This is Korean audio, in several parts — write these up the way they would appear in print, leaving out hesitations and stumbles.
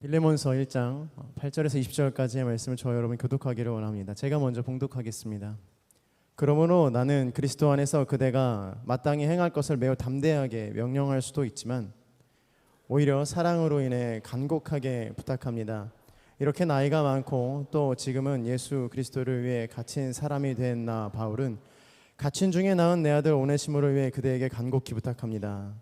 빌레몬서 1장 8절에서 20절까지의 말씀을 저와 여러분 교독하기를 원합니다. 제가 먼저 봉독하겠습니다. 그러므로 나는 그리스도 안에서 그대가 마땅히 행할 것을 매우 담대하게 명령할 수도 있지만 오히려 사랑으로 인해 간곡하게 부탁합니다. 이렇게 나이가 많고 또 지금은 예수 그리스도를 위해 갇힌 사람이 된 나 바울은 갇힌 중에 낳은 내 아들 오네시모를 위해 그대에게 간곡히 부탁합니다.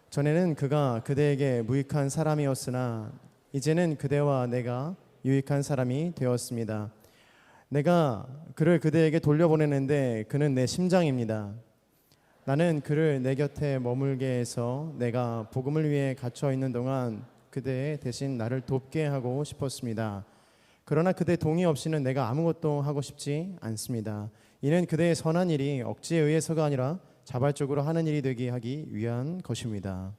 전에는 그가 그대에게 무익한 사람이었으나 이제는 그대와 내가 유익한 사람이 되었습니다. 내가 그를 그대에게 돌려보내는데 그는 내 심장입니다. 나는 그를 내 곁에 머물게 해서 내가 복음을 위해 갇혀 있는 동안 그대 대신 나를 돕게 하고 싶었습니다. 그러나 그대 동의 없이는 내가 아무것도 하고 싶지 않습니다. 이는 그대의 선한 일이 억지에 의해서가 아니라 자발적으로 하는 일이 되게 하기 위한 것입니다.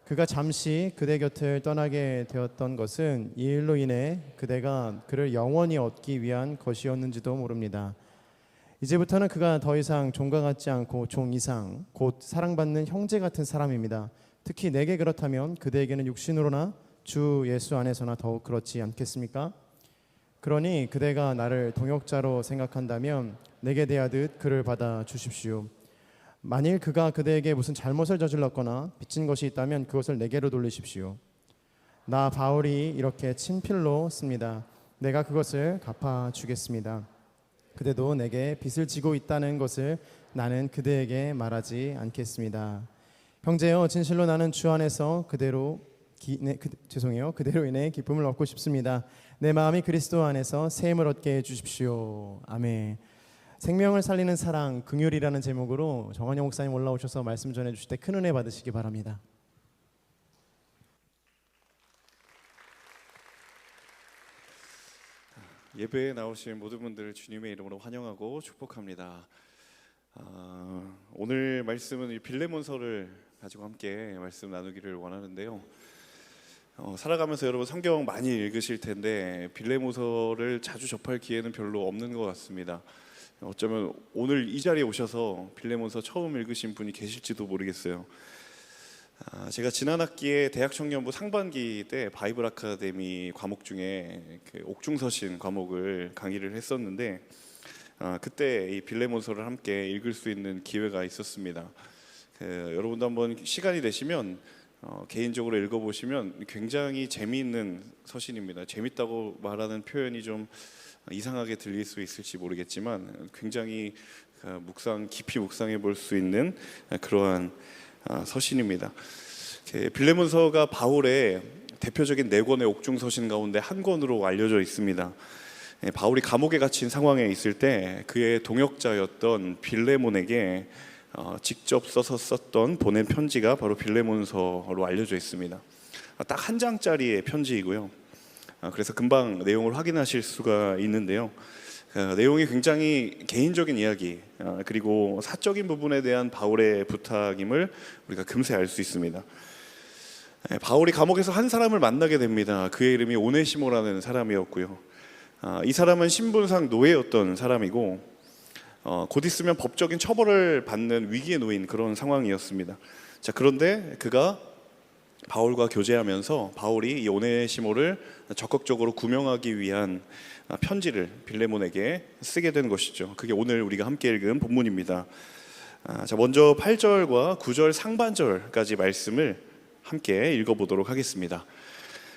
그가 잠시 그대 곁을 떠나게 되었던 것은 이 일로 인해 그대가 그를 영원히 얻기 위한 것이었는지도 모릅니다. 이제부터는 그가 더 이상 종과 같지 않고 종 이상 곧 사랑받는 형제 같은 사람입니다. 특히 내게 그렇다면 그대에게는 육신으로나 주 예수 안에서나 더욱 그렇지 않겠습니까? 그러니 그대가 나를 동역자로 생각한다면 내게 대하듯 그를 받아 주십시오. 만일 그가 그대에게 무슨 잘못을 저질렀거나 빚진 것이 있다면 그것을 내게로 돌리십시오. 나 바울이 이렇게 친필로 씁니다. 내가 그것을 갚아주겠습니다. 그대도 내게 빚을 지고 있다는 것을 나는 그대에게 말하지 않겠습니다. 형제여, 진실로 나는 주 안에서 그대로 인해 기쁨을 얻고 싶습니다. 내 마음이 그리스도 안에서 새 힘을 얻게 해주십시오. 아멘. 생명을 살리는 사랑, 긍휼이라는 제목으로 정한영 목사님 올라오셔서 말씀 전해주실 때 큰 은혜 받으시기 바랍니다. 예배에 나오신 모든 분들을 주님의 이름으로 환영하고 축복합니다. 오늘 말씀은 이 빌레몬서를 가지고 함께 말씀 나누기를 원하는데요. 살아가면서 여러분 성경 많이 읽으실 텐데 빌레몬서를 자주 접할 기회는 별로 없는 것 같습니다. 어쩌면 오늘 이 자리에 오셔서 빌레몬서 처음 읽으신 분이 계실지도 모르겠어요. 제가 지난 학기에 대학 청년부 상반기 때 바이블 아카데미 과목 중에 그 옥중서신 과목을 강의를 했었는데 그때 이 빌레몬서를 함께 읽을 수 있는 기회가 있었습니다. 여러분도 한번 시간이 되시면 개인적으로 읽어보시면 굉장히 재미있는 서신입니다. 재밌다고 말하는 표현이 좀 이상하게 들릴 수 있을지 모르겠지만 굉장히 깊이 묵상해 볼 수 있는 그러한 서신입니다. 빌레몬서가 바울의 대표적인 4권의 옥중 서신 가운데 한 권으로 알려져 있습니다. 바울이 감옥에 갇힌 상황에 있을 때 그의 동역자였던 빌레몬에게 직접 써서 썼던 보낸 편지가 바로 빌레몬서로 알려져 있습니다. 딱 한 장짜리의 편지이고요. 그래서 금방 내용을 확인하실 수가 있는데요. 내용이 굉장히 개인적인 이야기 그리고 사적인 부분에 대한 바울의 부탁임을 우리가 금세 알 수 있습니다. 바울이 감옥에서 한 사람을 만나게 됩니다. 그의 이름이 오네시모라는 사람이었고요. 이 사람은 신분상 노예였던 사람이고 곧 있으면 법적인 처벌을 받는 위기에 놓인 그런 상황이었습니다. 그런데 그가 바울과 교제하면서 바울이 이 오네시모를 적극적으로 구명하기 위한 편지를 빌레몬에게 쓰게 된 것이죠. 그게 오늘 우리가 함께 읽은 본문입니다. 먼저 8절과 9절 상반절까지 말씀을 함께 읽어보도록 하겠습니다.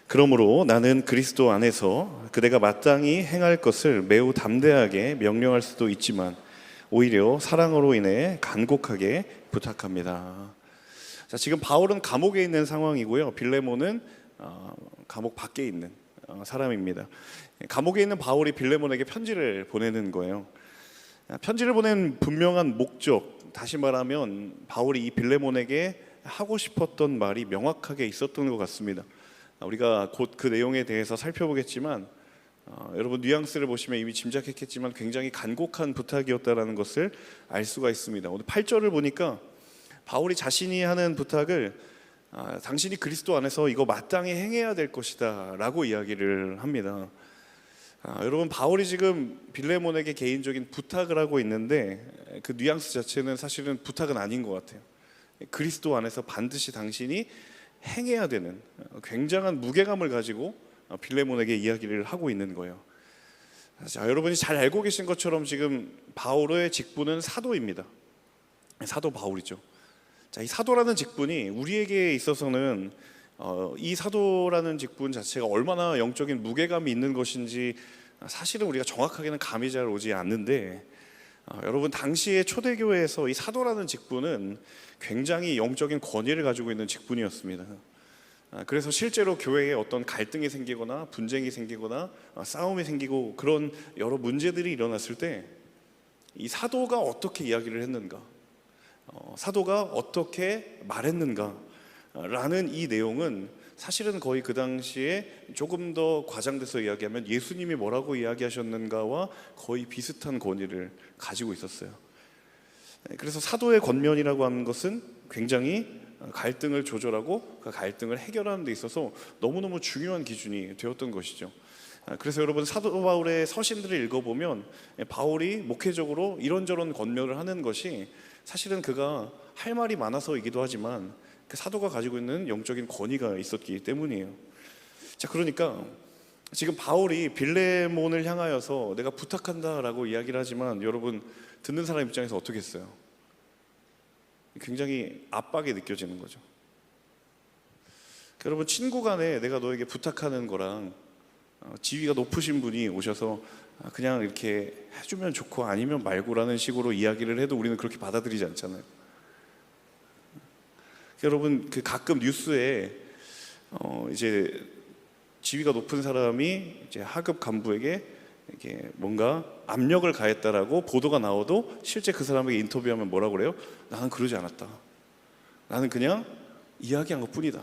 그러므로 나는 그리스도 안에서 그대가 마땅히 행할 것을 매우 담대하게 명령할 수도 있지만 오히려 사랑으로 인해 간곡하게 부탁합니다. 지금 바울은 감옥에 있는 상황이고요. 빌레몬은 감옥 밖에 있는 사람입니다. 감옥에 있는 바울이 빌레몬에게 편지를 보내는 거예요. 편지를 보낸 분명한 목적, 다시 말하면 바울이 이 빌레몬에게 하고 싶었던 말이 명확하게 있었던 것 같습니다. 우리가 곧 그 내용에 대해서 살펴보겠지만 여러분 뉘앙스를 보시면 이미 짐작했겠지만 굉장히 간곡한 부탁이었다는 것을 알 수가 있습니다. 오늘 8절을 보니까 바울이 자신이 하는 부탁을 당신이 그리스도 안에서 이거 마땅히 행해야 될 것이다 라고 이야기를 합니다. 여러분 바울이 지금 빌레몬에게 개인적인 부탁을 하고 있는데 그 뉘앙스 자체는 사실은 부탁은 아닌 것 같아요. 그리스도 안에서 반드시 당신이 행해야 되는 굉장한 무게감을 가지고 빌레몬에게 이야기를 하고 있는 거예요. 자, 여러분이 잘 알고 계신 것처럼 지금 바울의 직분은 사도입니다. 사도 바울이죠. 자, 이 사도라는 직분이 우리에게 있어서는 이 사도라는 직분 자체가 얼마나 영적인 무게감이 있는 것인지 사실은 우리가 정확하게는 감이 잘 오지 않는데, 여러분 당시의 초대교회에서 이 사도라는 직분은 굉장히 영적인 권위를 가지고 있는 직분이었습니다. 그래서 실제로 교회에 어떤 갈등이 생기거나 분쟁이 생기거나 싸움이 생기고 그런 여러 문제들이 일어났을 때 이 사도가 어떻게 이야기를 했는가, 사도가 어떻게 말했는가 라는 이 내용은 사실은 거의 그 당시에 조금 더 과장돼서 이야기하면 예수님이 뭐라고 이야기하셨는가와 거의 비슷한 권위를 가지고 있었어요. 그래서 사도의 권면이라고 하는 것은 굉장히 갈등을 조절하고 그 갈등을 해결하는 데 있어서 너무너무 중요한 기준이 되었던 것이죠. 그래서 여러분 사도 바울의 서신들을 읽어보면 바울이 목회적으로 이런저런 권면을 하는 것이 사실은 그가 할 말이 많아서이기도 하지만 그 사도가 가지고 있는 영적인 권위가 있었기 때문이에요. 자, 그러니까 지금 바울이 빌레몬을 향하여서 내가 부탁한다라고 이야기를 하지만 여러분 듣는 사람 입장에서 어떻게 했어요? 굉장히 압박이 느껴지는 거죠. 여러분 친구 간에 내가 너에게 부탁하는 거랑 지위가 높으신 분이 오셔서 그냥 이렇게 해주면 좋고 아니면 말고라는 식으로 이야기를 해도 우리는 그렇게 받아들이지 않잖아요. 여러분 그 가끔 뉴스에 이제 지위가 높은 사람이 이제 하급 간부에게 이렇게 뭔가 압력을 가했다라고 보도가 나와도 실제 그 사람에게 인터뷰하면 뭐라고 그래요? 나는 그러지 않았다. 나는 그냥 이야기한 것뿐이다.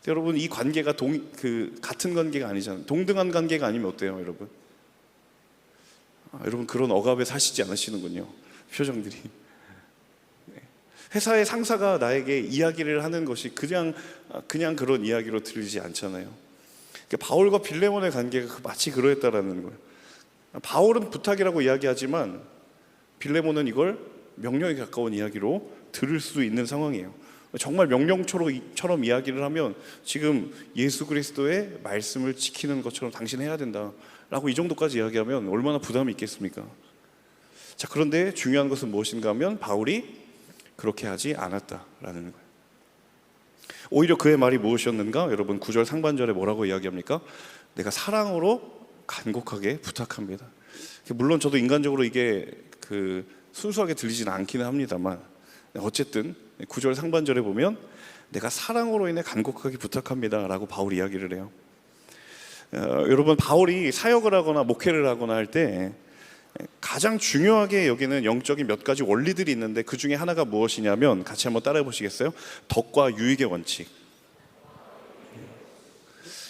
여러분 이 관계가 같은 관계가 아니잖아요. 동등한 관계가 아니면 어때요, 여러분? 여러분 그런 억압에 사시지 않으시는군요. 표정들이. 회사의 상사가 나에게 이야기를 하는 것이 그냥 그런 이야기로 들리지 않잖아요. 그러니까 바울과 빌레몬의 관계가 마치 그러했다라는 거예요. 바울은 부탁이라고 이야기하지만 빌레몬은 이걸 명령에 가까운 이야기로 들을 수 있는 상황이에요. 정말 명령처럼 이야기를 하면 지금 예수 그리스도의 말씀을 지키는 것처럼 당신 해야 된다라고 이 정도까지 이야기하면 얼마나 부담이 있겠습니까? 자, 그런데 중요한 것은 무엇인가 하면 바울이 그렇게 하지 않았다라는 거예요. 오히려 그의 말이 무엇이었는가? 여러분 9절 상반절에 뭐라고 이야기합니까? 내가 사랑으로 간곡하게 부탁합니다. 물론 저도 인간적으로 이게 순수하게 들리지는 않기는 합니다만 어쨌든 9절 상반절에 보면 내가 사랑으로 인해 간곡하게 부탁합니다 라고 바울이 이야기를 해요. 여러분 바울이 사역을 하거나 목회를 하거나 할 때 가장 중요하게 여기는 영적인 몇 가지 원리들이 있는데 그 중에 하나가 무엇이냐면 같이 한번 따라해 보시겠어요? 덕과 유익의 원칙.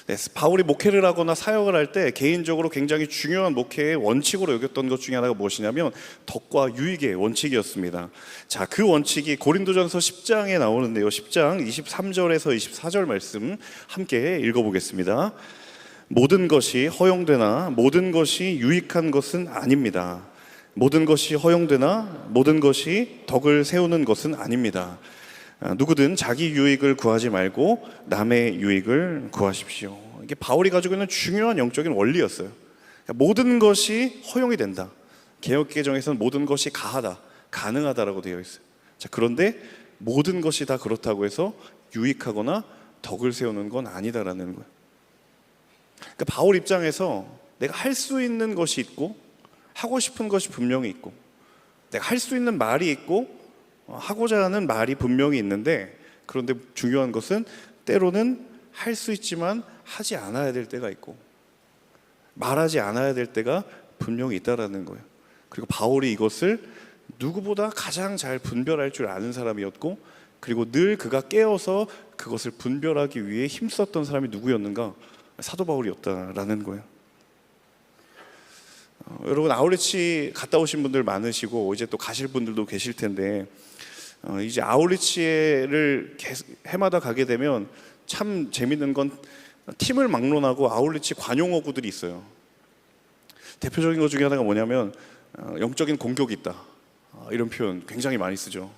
네, 바울이 목회를 하거나 사역을 할 때 개인적으로 굉장히 중요한 목회의 원칙으로 여겼던 것 중에 하나가 무엇이냐면 덕과 유익의 원칙이었습니다. 자, 그 원칙이 고린도전서 10장에 나오는데요. 10장 23절에서 24절 말씀 함께 읽어보겠습니다. 모든 것이 허용되나 모든 것이 유익한 것은 아닙니다. 모든 것이 허용되나 모든 것이 덕을 세우는 것은 아닙니다. 누구든 자기 유익을 구하지 말고 남의 유익을 구하십시오. 이게 바울이 가지고 있는 중요한 영적인 원리였어요. 모든 것이 허용이 된다. 개역개정에서는 모든 것이 가하다, 가능하다라고 되어 있어요. 자, 그런데 모든 것이 다 그렇다고 해서 유익하거나 덕을 세우는 건 아니다라는 거예요. 그러니까 바울 입장에서 내가 할 수 있는 것이 있고 하고 싶은 것이 분명히 있고 내가 할 수 있는 말이 있고 하고자 하는 말이 분명히 있는데 그런데 중요한 것은 때로는 할 수 있지만 하지 않아야 될 때가 있고 말하지 않아야 될 때가 분명히 있다라는 거예요. 그리고 바울이 이것을 누구보다 가장 잘 분별할 줄 아는 사람이었고 그리고 늘 그가 깨어서 그것을 분별하기 위해 힘썼던 사람이 누구였는가? 사도 바울이었다라는 거예요. 여러분 아울리치 갔다 오신 분들 많으시고 이제 또 가실 분들도 계실 텐데 이제 아울리치를 해마다 가게 되면 참 재밌는 건 팀을 막론하고 아울리치 관용어구들이 있어요. 대표적인 것 중에 하나가 뭐냐면 영적인 공격이 있다 이런 표현 굉장히 많이 쓰죠.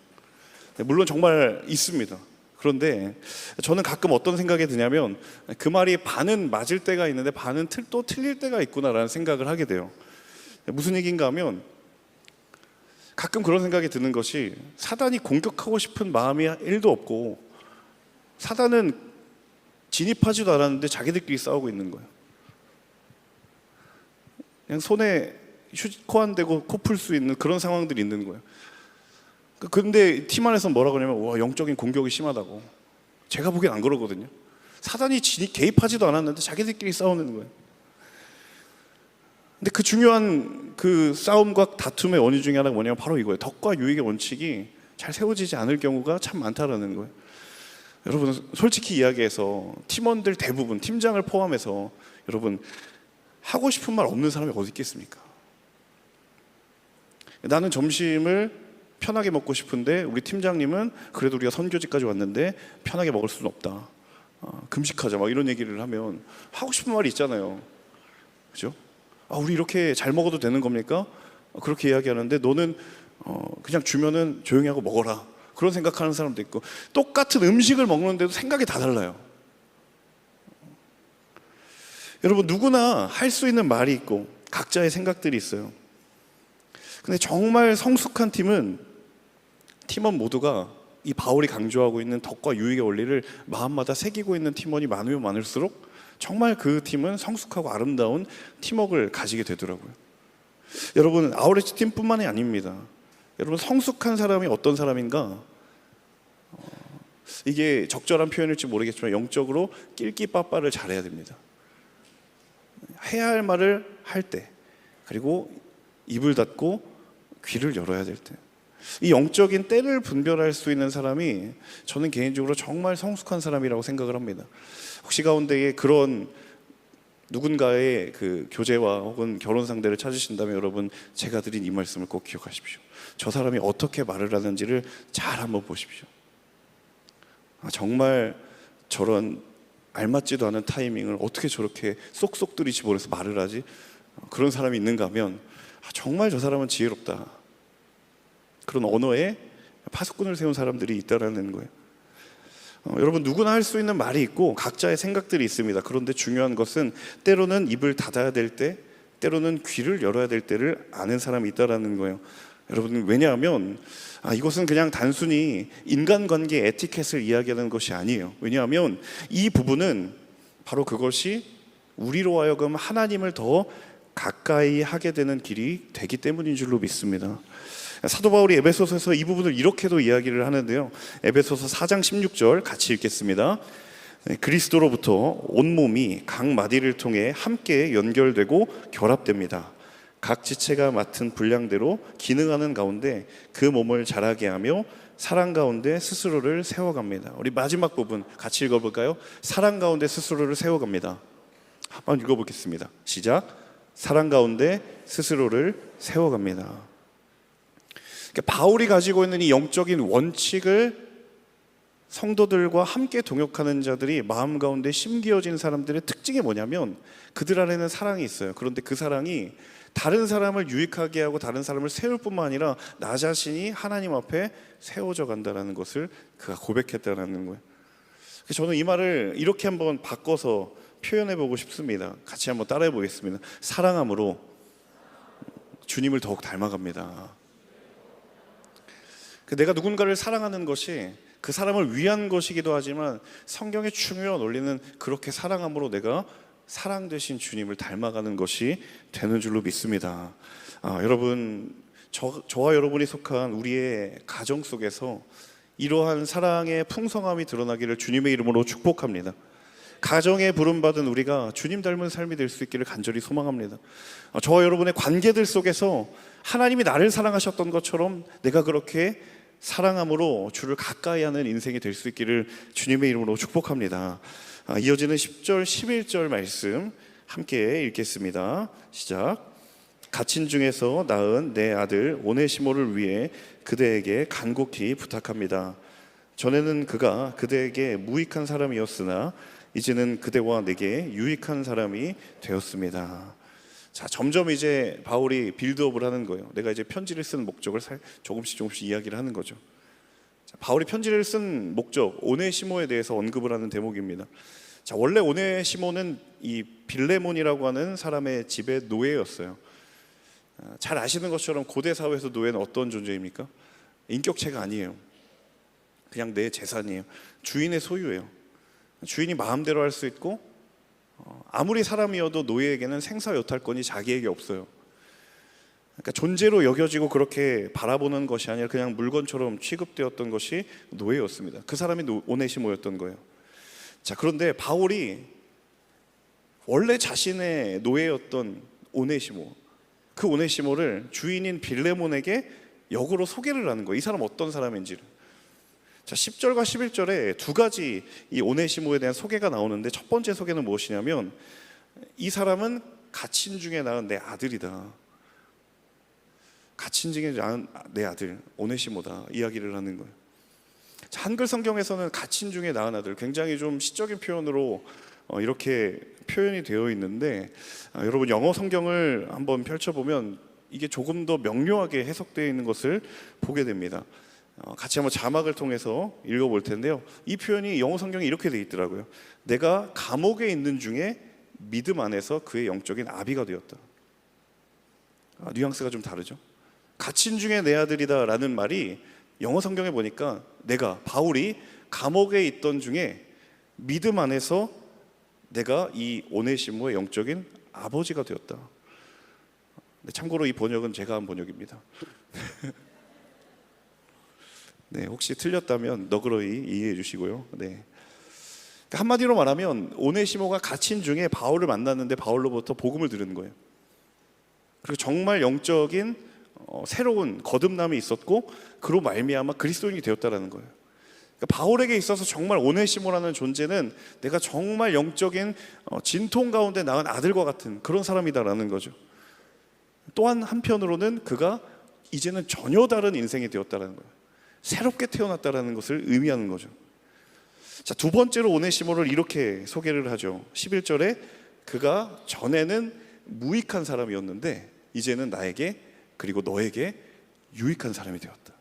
물론 정말 있습니다. 그런데 저는 가끔 어떤 생각이 드냐면 그 말이 반은 맞을 때가 있는데 반은 또 틀릴 때가 있구나라는 생각을 하게 돼요. 무슨 얘기인가 하면 가끔 그런 생각이 드는 것이 사단이 공격하고 싶은 마음이 1도 없고 사단은 진입하지도 않았는데 자기들끼리 싸우고 있는 거예요. 그냥 손에 코 안 대고 코 풀 수 있는 그런 상황들이 있는 거예요. 근데 팀 안에서 뭐라고 하냐면 와, 영적인 공격이 심하다고. 제가 보기엔 안 그러거든요. 사단이 개입하지도 않았는데 자기들끼리 싸우는 거예요. 근데 그 중요한 그 싸움과 다툼의 원인 중에 하나가 뭐냐면 바로 이거예요. 덕과 유익의 원칙이 잘 세워지지 않을 경우가 참 많다라는 거예요. 여러분 솔직히 이야기해서 팀원들 대부분 팀장을 포함해서 여러분 하고 싶은 말 없는 사람이 어디 있겠습니까? 나는 점심을 편하게 먹고 싶은데 우리 팀장님은 그래도 우리가 선교지까지 왔는데 편하게 먹을 수는 없다. 금식하자 막 이런 얘기를 하면 하고 싶은 말이 있잖아요. 그죠? 우리 이렇게 잘 먹어도 되는 겁니까? 그렇게 이야기하는데 너는 그냥 주면은 조용히 하고 먹어라. 그런 생각하는 사람도 있고 똑같은 음식을 먹는데도 생각이 다 달라요. 여러분 누구나 할 수 있는 말이 있고 각자의 생각들이 있어요. 근데 정말 성숙한 팀원 모두가 이 바울이 강조하고 있는 덕과 유익의 원리를 마음마다 새기고 있는 팀원이 많으면 많을수록 정말 그 팀은 성숙하고 아름다운 팀워크를 가지게 되더라고요. 여러분 아우레치 팀뿐만이 아닙니다. 여러분 성숙한 사람이 어떤 사람인가? 이게 적절한 표현일지 모르겠지만 영적으로 낄끼빠빠를 잘해야 됩니다. 해야 할 말을 할 때, 그리고 입을 닫고 귀를 열어야 될 때, 이 영적인 때를 분별할 수 있는 사람이 저는 개인적으로 정말 성숙한 사람이라고 생각을 합니다. 혹시 가운데에 그런 누군가의 그 교제와 혹은 결혼 상대를 찾으신다면 여러분 제가 드린 이 말씀을 꼭 기억하십시오. 저 사람이 어떻게 말을 하는지를 잘 한번 보십시오. 정말 저런 알맞지도 않은 타이밍을 어떻게 저렇게 쏙쏙들이 집어넣어서 말을 하지? 그런 사람이 있는가 하면 정말 저 사람은 지혜롭다. 그런 언어에 파수꾼을 세운 사람들이 있다라는 거예요. 여러분 누구나 할 수 있는 말이 있고 각자의 생각들이 있습니다. 그런데 중요한 것은 때로는 입을 닫아야 될 때, 때로는 귀를 열어야 될 때를 아는 사람이 있다라는 거예요. 여러분 왜냐하면 이것은 그냥 단순히 인간관계 에티켓을 이야기하는 것이 아니에요. 왜냐하면 이 부분은 바로 그것이 우리로 하여금 하나님을 더 가까이 하게 되는 길이 되기 때문인 줄로 믿습니다. 사도 바울이 에베소서에서 이 부분을 이렇게도 이야기를 하는데요. 에베소서 4장 16절 같이 읽겠습니다. 그리스도로부터 온몸이 각 마디를 통해 함께 연결되고 결합됩니다. 각 지체가 맡은 분량대로 기능하는 가운데 그 몸을 자라게 하며 사랑 가운데 스스로를 세워갑니다. 우리 마지막 부분 같이 읽어볼까요? 사랑 가운데 스스로를 세워갑니다. 한번 읽어보겠습니다. 시작. 사랑 가운데 스스로를 세워갑니다. 그러니까 바울이 가지고 있는 이 영적인 원칙을 성도들과 함께 동역하는 자들이 마음 가운데 심기어진 사람들의 특징이 뭐냐면 그들 안에는 사랑이 있어요. 그런데 그 사랑이 다른 사람을 유익하게 하고 다른 사람을 세울 뿐만 아니라 나 자신이 하나님 앞에 세워져 간다는 것을 그가 고백했다는 거예요. 그래서 저는 이 말을 이렇게 한번 바꿔서 표현해 보고 싶습니다. 같이 한번 따라해 보겠습니다. 사랑함으로 주님을 더욱 닮아갑니다. 내가 누군가를 사랑하는 것이 그 사람을 위한 것이기도 하지만 성경의 중요한 원리는 그렇게 사랑함으로 내가 사랑 되신 주님을 닮아가는 것이 되는 줄로 믿습니다. 여러분 저와 여러분이 속한 우리의 가정 속에서 이러한 사랑의 풍성함이 드러나기를 주님의 이름으로 축복합니다. 가정에 부름받은 우리가 주님 닮은 삶이 될 수 있기를 간절히 소망합니다. 저와 여러분의 관계들 속에서 하나님이 나를 사랑하셨던 것처럼 내가 그렇게 사랑함으로 주를 가까이 하는 인생이 될 수 있기를 주님의 이름으로 축복합니다. 이어지는 10절, 11절 말씀 함께 읽겠습니다. 시작. 갇힌 중에서 낳은 내 아들 오네시모를 위해 그대에게 간곡히 부탁합니다. 전에는 그가 그대에게 무익한 사람이었으나 이제는 그대와 내게 유익한 사람이 되었습니다. 자, 점점 이제 바울이 빌드업을 하는 거예요. 내가 이제 편지를 쓰는 목적을 조금씩 이야기를 하는 거죠. 바울이 편지를 쓴 목적, 오네시모에 대해서 언급을 하는 대목입니다. 자, 원래 오네시모는 이 빌레몬이라고 하는 사람의 집의 노예였어요. 잘 아시는 것처럼 고대 사회에서 노예는 어떤 존재입니까? 인격체가 아니에요. 그냥 내 재산이에요. 주인의 소유예요. 주인이 마음대로 할 수 있고, 아무리 사람이어도 노예에게는 생사여탈권이 자기에게 없어요. 그러니까 존재로 여겨지고 그렇게 바라보는 것이 아니라 그냥 물건처럼 취급되었던 것이 노예였습니다. 그 사람이 오네시모였던 거예요. 자, 그런데 바울이 원래 자신의 노예였던 오네시모, 그 오네시모를 주인인 빌레몬에게 역으로 소개를 하는 거예요. 이 사람 어떤 사람인지를. 자, 10절과 11절에 두 가지 이 오네시모에 대한 소개가 나오는데, 첫 번째 소개는 무엇이냐면 이 사람은 갇힌 중에 낳은 내 아들이다. 갇힌 중에 낳은 내 아들 오네시모다 이야기를 하는 거예요. 자, 한글 성경에서는 갇힌 중에 낳은 아들, 굉장히 좀 시적인 표현으로 이렇게 표현이 되어 있는데, 여러분 영어 성경을 한번 펼쳐보면 이게 조금 더 명료하게 해석되어 있는 것을 보게 됩니다. 같이 한번 자막을 통해서 읽어볼 텐데요. 이 표현이 영어 성경에 이렇게 되어 있더라고요. 내가 감옥에 있는 중에 믿음 안에서 그의 영적인 아비가 되었다. 뉘앙스가 좀 다르죠. 갇힌 중에 내 아들이다 라는 말이 영어 성경에 보니까 바울이 감옥에 있던 중에 믿음 안에서 내가 이 오네시모의 영적인 아버지가 되었다. 참고로 이 번역은 제가 한 번역입니다. 네, 혹시 틀렸다면 너그러이 이해해 주시고요. 네. 한마디로 말하면 오네시모가 갇힌 중에 바울을 만났는데 바울로부터 복음을 들은 거예요. 그리고 정말 영적인 새로운 거듭남이 있었고, 그로 말미암아 그리스도인이 되었다라는 거예요. 그러니까 바울에게 있어서 정말 오네시모라는 존재는 내가 정말 영적인 진통 가운데 낳은 아들과 같은 그런 사람이다라는 거죠. 또한 한편으로는 그가 이제는 전혀 다른 인생이 되었다라는 거예요. 새롭게 태어났다라는 것을 의미하는 거죠. 자, 두 번째로 오네시모를 이렇게 소개를 하죠. 11절에 그가 전에는 무익한 사람이었는데 이제는 나에게 그리고 너에게 유익한 사람이 되었다.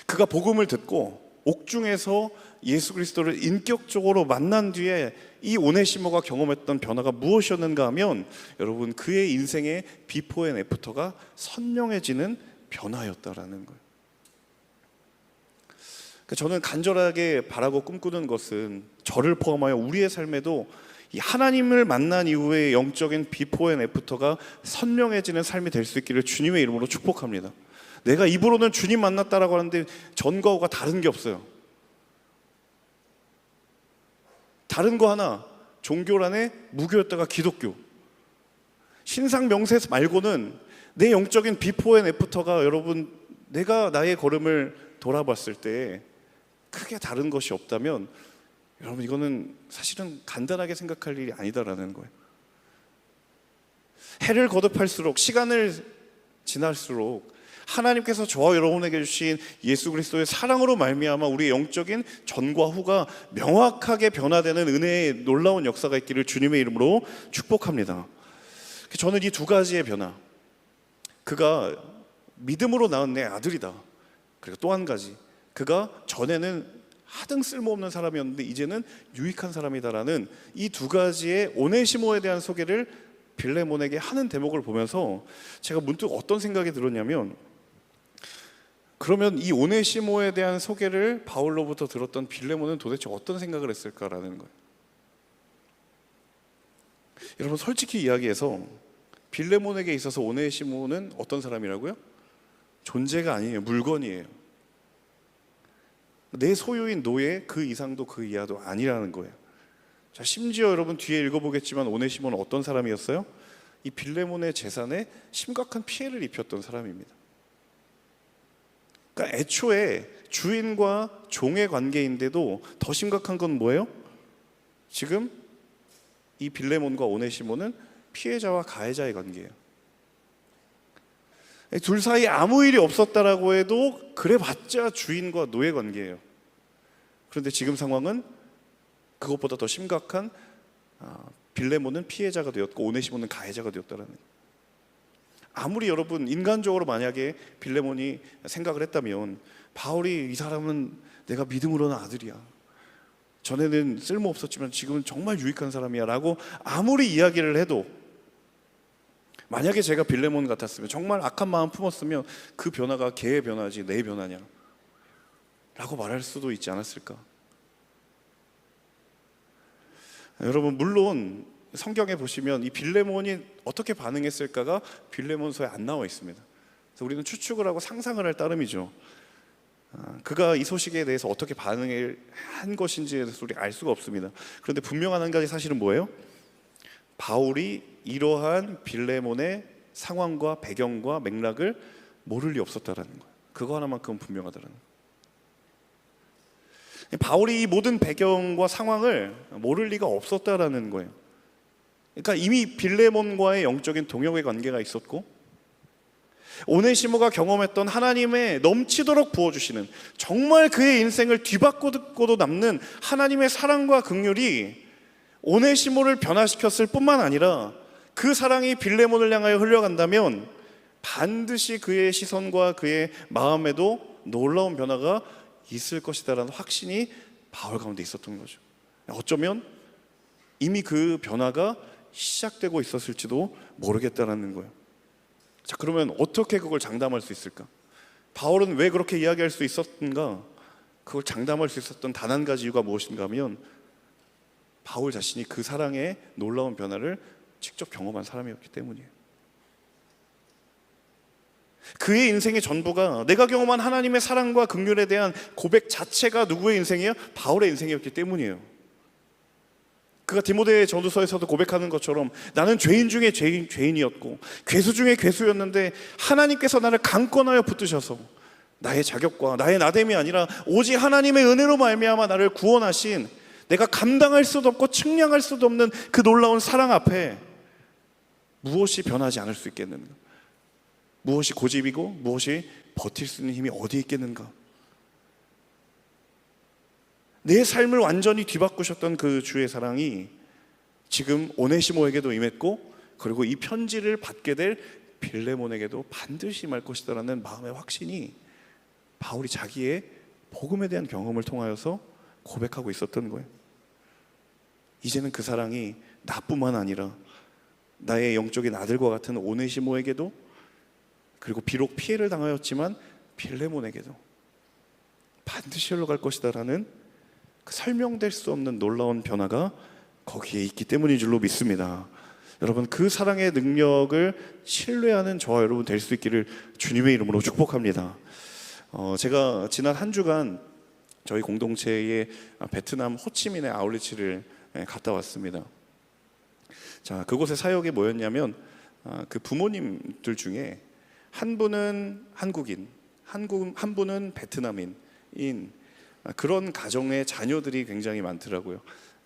그가 복음을 듣고 옥중에서 예수 그리스도를 인격적으로 만난 뒤에 이 오네시모가 경험했던 변화가 무엇이었는가 하면, 여러분, 그의 인생의 비포 앤 애프터가 선명해지는 변화였다라는 거예요. 저는 간절하게 바라고 꿈꾸는 것은 저를 포함하여 우리의 삶에도 이 하나님을 만난 이후에 영적인 비포 앤 애프터가 선명해지는 삶이 될 수 있기를 주님의 이름으로 축복합니다. 내가 입으로는 주님 만났다라고 하는데 전과 후가 다른 게 없어요. 다른 거 하나, 종교란에 무교였다가 기독교. 신상 명세 말고는 내 영적인 비포 앤 애프터가, 여러분, 내가 나의 걸음을 돌아봤을 때 크게 다른 것이 없다면, 여러분, 이거는 사실은 간단하게 생각할 일이 아니다라는 거예요. 해를 거듭할수록, 시간을 지날수록 하나님께서 저와 여러분에게 주신 예수 그리스도의 사랑으로 말미암아 우리의 영적인 전과 후가 명확하게 변화되는 은혜의 놀라운 역사가 있기를 주님의 이름으로 축복합니다. 저는 이 두 가지의 변화, 그가 믿음으로 낳은 내 아들이다. 그리고 또 한 가지, 그가 전에는 하등 쓸모없는 사람이었는데 이제는 유익한 사람이다라는 이 두 가지의 오네시모에 대한 소개를 빌레몬에게 하는 대목을 보면서 제가 문득 어떤 생각이 들었냐면, 그러면 이 오네시모에 대한 소개를 바울로부터 들었던 빌레몬은 도대체 어떤 생각을 했을까라는 거예요. 여러분, 솔직히 이야기해서 빌레몬에게 있어서 오네시모는 어떤 사람이라고요? 존재가 아니에요. 물건이에요. 내 소유인 노예, 그 이상도 그 이하도 아니라는 거예요. 자, 심지어 여러분 뒤에 읽어보겠지만 오네시모는 어떤 사람이었어요? 이 빌레몬의 재산에 심각한 피해를 입혔던 사람입니다. 그러니까 애초에 주인과 종의 관계인데도 더 심각한 건 뭐예요? 지금 이 빌레몬과 오네시모는 피해자와 가해자의 관계예요. 둘 사이에 아무 일이 없었다라고 해도 그래봤자 주인과 노예 관계예요. 그런데 지금 상황은 그것보다 더 심각한, 빌레몬은 피해자가 되었고 오네시모는 가해자가 되었다라는 거예요. 아무리 여러분 인간적으로 만약에 빌레몬이 생각을 했다면 바울이 이 사람은 내가 믿음으로는 아들이야, 전에는 쓸모없었지만 지금은 정말 유익한 사람이야 라고 아무리 이야기를 해도, 만약에 제가 빌레몬 같았으면, 정말 악한 마음 품었으면 그 변화가 걔의 변화지 내 변화냐 라고 말할 수도 있지 않았을까. 여러분, 물론 성경에 보시면 이 빌레몬이 어떻게 반응했을까가 빌레몬서에 안 나와 있습니다. 그래서 우리는 추측을 하고 상상을 할 따름이죠. 그가 이 소식에 대해서 어떻게 반응을 한 것인지에 대해서 우리가 알 수가 없습니다. 그런데 분명한 한 가지 사실은 뭐예요? 바울이 이러한 빌레몬의 상황과 배경과 맥락을 모를 리 없었다라는 거예요. 그거 하나만큼은 분명하다라는 거예요. 바울이 이 모든 배경과 상황을 모를 리가 없었다라는 거예요. 그러니까 이미 빌레몬과의 영적인 동역의 관계가 있었고, 오네시모가 경험했던 하나님의 넘치도록 부어주시는, 정말 그의 인생을 뒤바꾸고도 남는 하나님의 사랑과 긍휼이 오네시모를 변화시켰을 뿐만 아니라 그 사랑이 빌레몬을 향하여 흘러간다면 반드시 그의 시선과 그의 마음에도 놀라운 변화가 있을 것이다라는 확신이 바울 가운데 있었던 거죠. 어쩌면 이미 그 변화가 시작되고 있었을지도 모르겠다라는 거예요. 자, 그러면 어떻게 그걸 장담할 수 있을까? 바울은 왜 그렇게 이야기할 수 있었던가? 그걸 장담할 수 있었던 단 한 가지 이유가 무엇인가 하면, 바울 자신이 그 사랑의 놀라운 변화를 직접 경험한 사람이었기 때문이에요. 그의 인생의 전부가 내가 경험한 하나님의 사랑과 긍휼에 대한 고백 자체가 누구의 인생이에요? 바울의 인생이었기 때문이에요. 그가 디모데 전후서에서도 고백하는 것처럼, 나는 죄인 중에 죄인이었고 괴수 중에 괴수였는데 하나님께서 나를 강권하여 붙드셔서 나의 자격과 나의 나됨이 아니라 오직 하나님의 은혜로 말미암아 나를 구원하신, 내가 감당할 수도 없고 측량할 수도 없는 그 놀라운 사랑 앞에 무엇이 변하지 않을 수 있겠는가? 무엇이 고집이고 무엇이 버틸 수 있는 힘이 어디에 있겠는가? 내 삶을 완전히 뒤바꾸셨던 그 주의 사랑이 지금 오네시모에게도 임했고, 그리고 이 편지를 받게 될 빌레몬에게도 반드시 임할 것이다라는 마음의 확신이 바울이 자기의 복음에 대한 경험을 통하여서 고백하고 있었던 거예요. 이제는 그 사랑이 나뿐만 아니라 나의 영적인 아들과 같은 오네시모에게도, 그리고 비록 피해를 당하였지만 빌레몬에게도 반드시 흘러갈 것이다라는 그 설명될 수 없는 놀라운 변화가 거기에 있기 때문인 줄로 믿습니다. 여러분, 그 사랑의 능력을 신뢰하는 저와 여러분 될 수 있기를 주님의 이름으로 축복합니다. 제가 지난 한 주간 저희 공동체의 베트남 호치민의 아울리치를 갔다 왔습니다. 자, 그곳의 사역이 뭐였냐면, 그 부모님들 중에 한 분은 한국인, 한 분은 베트남인인 그런 가정의 자녀들이 굉장히 많더라고요.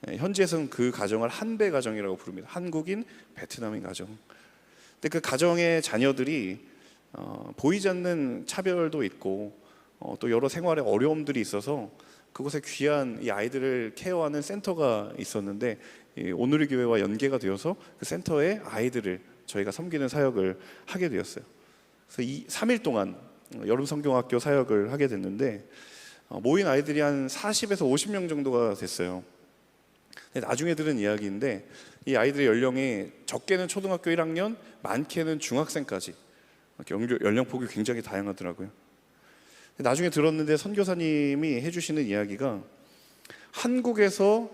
현지에서는 그 가정을 한배 가정이라고 부릅니다. 한국인, 베트남인 가정. 근데 그 가정의 자녀들이 보이지 않는 차별도 있고 또 여러 생활의 어려움들이 있어서 그곳에 귀한 이 아이들을 케어하는 센터가 있었는데, 오누리 교회와 연계가 되어서 그 센터의 아이들을 저희가 섬기는 사역을 하게 되었어요. 그래서 3일 동안 여름 성경학교 사역을 하게 됐는데, 모인 아이들이 한 40에서 50명 정도가 됐어요. 나중에 들은 이야기인데, 이 아이들의 연령이 적게는 초등학교 1학년, 많게는 중학생까지 연령폭이 굉장히 다양하더라고요. 나중에 들었는데 선교사님이 해주시는 이야기가, 한국에서